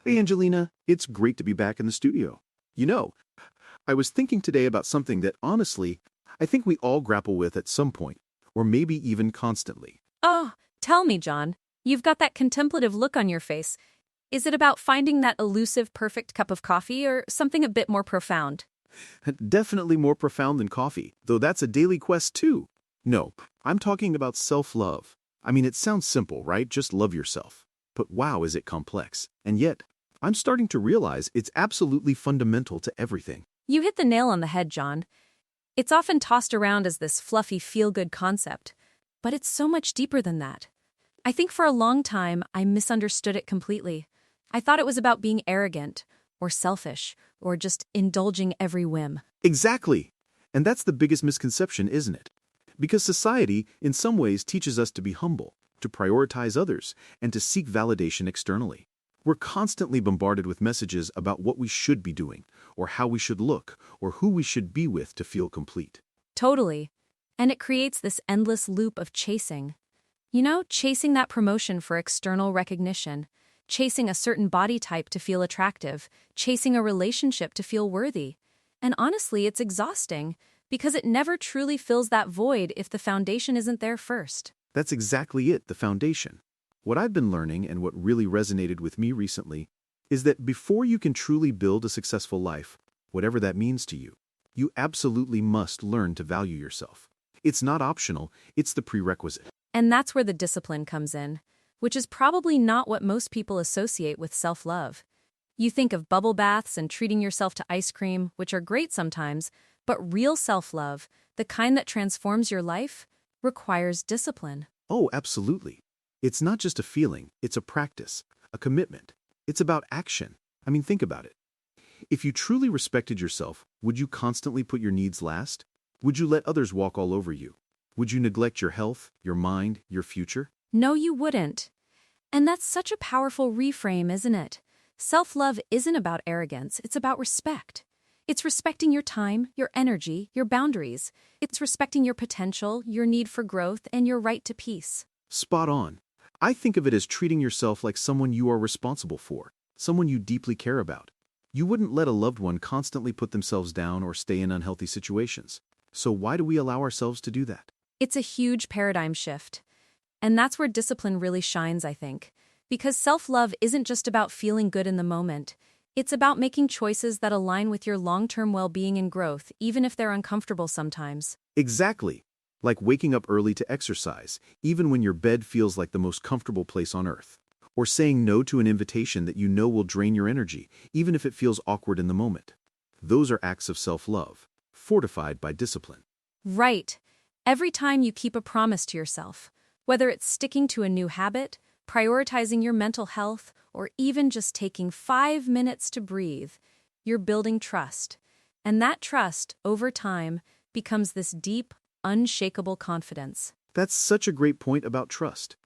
Hey, Angelina, it's great to be back in the studio. You know, I was thinking today about something that honestly, I think we all grapple with at some point, or maybe even constantly. Oh, tell me, John. You've got that contemplative look on your face. Is it about finding that elusive perfect cup of coffee or something a bit more profound? Definitely more profound than coffee, though that's a daily quest too. No, I'm talking about self-love. I mean, it sounds simple, right? Just love yourself. But wow, is it complex. And yet, I'm starting to realize it's absolutely fundamental to everything. You hit the nail on the head, John. It's often tossed around as this fluffy feel-good concept, but it's so much deeper than that. I think for a long time, I misunderstood it completely. I thought it was about being arrogant, or selfish, or just indulging every whim. Exactly. And that's the biggest misconception, isn't it? Because society, in some ways, teaches us to be humble, to prioritize others, and to seek validation externally. We're constantly bombarded with messages about what we should be doing, or how we should look, or who we should be with to feel complete. Totally. And it creates this endless loop of chasing. Chasing that promotion for external recognition, chasing a certain body type to feel attractive, chasing a relationship to feel worthy. And honestly, it's exhausting because it never truly fills that void if the foundation isn't there first. That's exactly it, the foundation. What I've been learning and what really resonated with me recently is that before you can truly build a successful life, whatever that means to you, you absolutely must learn to value yourself. It's not optional, it's the prerequisite. And that's where the discipline comes in, which is probably not what most people associate with self-love. You think of bubble baths and treating yourself to ice cream, which are great sometimes, but real self-love, the kind that transforms your life, requires discipline. Oh, absolutely. It's not just a feeling, it's a practice, a commitment. It's about action. I mean, think about it. If you truly respected yourself, would you constantly put your needs last? Would you let others walk all over you? Would you neglect your health, your mind, your future? No, you wouldn't. And that's such a powerful reframe, isn't it? Self-love isn't about arrogance, it's about respect. It's respecting your time, your energy, your boundaries. It's respecting your potential, your need for growth, and your right to peace. Spot on. I think of it as treating yourself like someone you are responsible for, someone you deeply care about. You wouldn't let a loved one constantly put themselves down or stay in unhealthy situations. So why do we allow ourselves to do that? It's a huge paradigm shift. And that's where discipline really shines, I think. Because self-love isn't just about feeling good in the moment. It's about making choices that align with your long-term well-being and growth, even if they're uncomfortable sometimes. Exactly. Like waking up early to exercise, even when your bed feels like the most comfortable place on earth. Or saying no to an invitation that you know will drain your energy, even if it feels awkward in the moment. Those are acts of self-love, fortified by discipline. Right. Every time you keep a promise to yourself, whether it's sticking to a new habit, prioritizing your mental health, or even just taking 5 minutes to breathe, you're building trust. And that trust, over time, becomes this deep, unshakable confidence. That's such a great point about trust.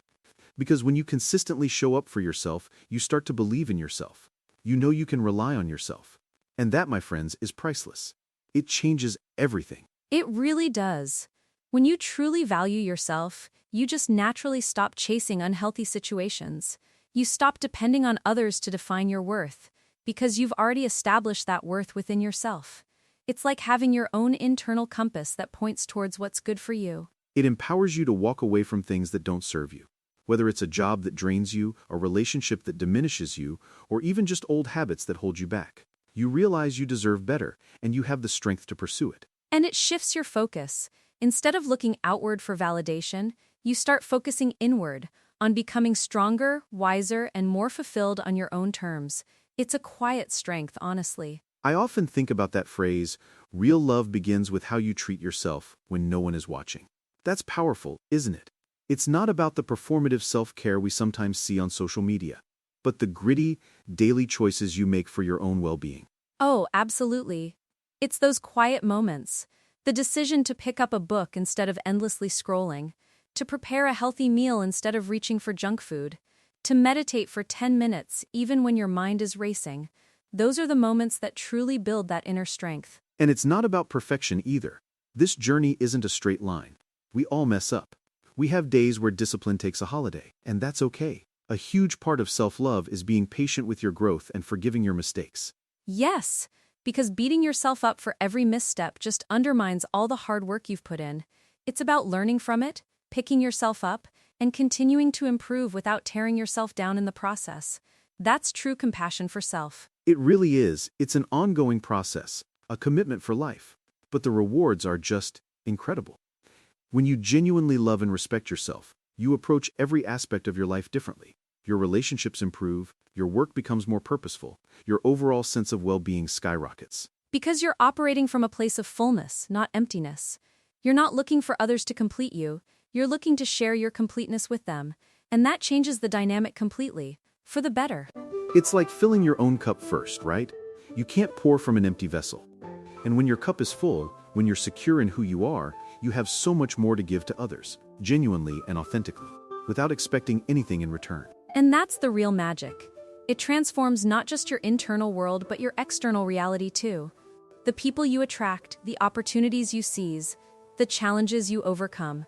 Because when you consistently show up for yourself, you start to believe in yourself. You know you can rely on yourself. And that, my friends, is priceless. It changes everything. It really does. When you truly value yourself, you just naturally stop chasing unhealthy situations. You stop depending on others to define your worth, because you've already established that worth within yourself. It's like having your own internal compass that points towards what's good for you. It empowers you to walk away from things that don't serve you. Whether it's a job that drains you, a relationship that diminishes you, or even just old habits that hold you back. You realize you deserve better, and you have the strength to pursue it. And it shifts your focus. Instead of looking outward for validation, you start focusing inward, on becoming stronger, wiser, and more fulfilled on your own terms. It's a quiet strength, honestly. I often think about that phrase, real love begins with how you treat yourself when no one is watching. That's powerful, isn't it? It's not about the performative self-care we sometimes see on social media, but the gritty, daily choices you make for your own well-being. Oh, absolutely. It's those quiet moments. The decision to pick up a book instead of endlessly scrolling, to prepare a healthy meal instead of reaching for junk food, to meditate for 10 minutes even when your mind is racing. Those are the moments that truly build that inner strength. And it's not about perfection either. This journey isn't a straight line. We all mess up. We have days where discipline takes a holiday, and that's okay. A huge part of self-love is being patient with your growth and forgiving your mistakes. Yes, because beating yourself up for every misstep just undermines all the hard work you've put in. It's about learning from it, picking yourself up, and continuing to improve without tearing yourself down in the process. That's true compassion for self. It really is. It's an ongoing process, a commitment for life. But the rewards are just incredible. When you genuinely love and respect yourself, you approach every aspect of your life differently. Your relationships improve, your work becomes more purposeful, your overall sense of well-being skyrockets. Because you're operating from a place of fullness, not emptiness. You're not looking for others to complete you, you're looking to share your completeness with them. And that changes the dynamic completely, for the better. It's like filling your own cup first, right? You can't pour from an empty vessel. And when your cup is full, when you're secure in who you are, you have so much more to give to others, genuinely and authentically, without expecting anything in return. And that's the real magic. It transforms not just your internal world but your external reality too. The people you attract, the opportunities you seize, the challenges you overcome,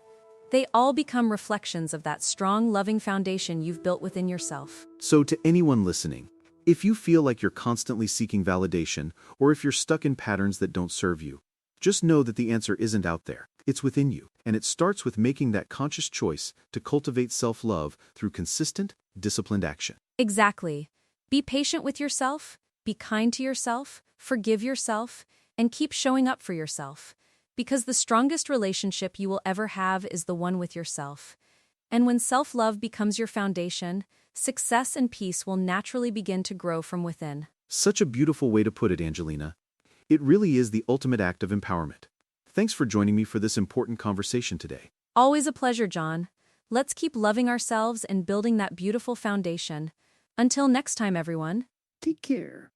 they all become reflections of that strong, loving foundation you've built within yourself. So to anyone listening, if you feel like you're constantly seeking validation, or if you're stuck in patterns that don't serve you, just know that the answer isn't out there. It's within you, and it starts with making that conscious choice to cultivate self-love through consistent, disciplined action. Exactly. Be patient with yourself, be kind to yourself, forgive yourself, and keep showing up for yourself. Because the strongest relationship you will ever have is the one with yourself. And when self-love becomes your foundation, success and peace will naturally begin to grow from within. Such a beautiful way to put it, Angelina. It really is the ultimate act of empowerment. Thanks for joining me for this important conversation today. Always a pleasure, John. Let's keep loving ourselves and building that beautiful foundation. Until next time, everyone. Take care.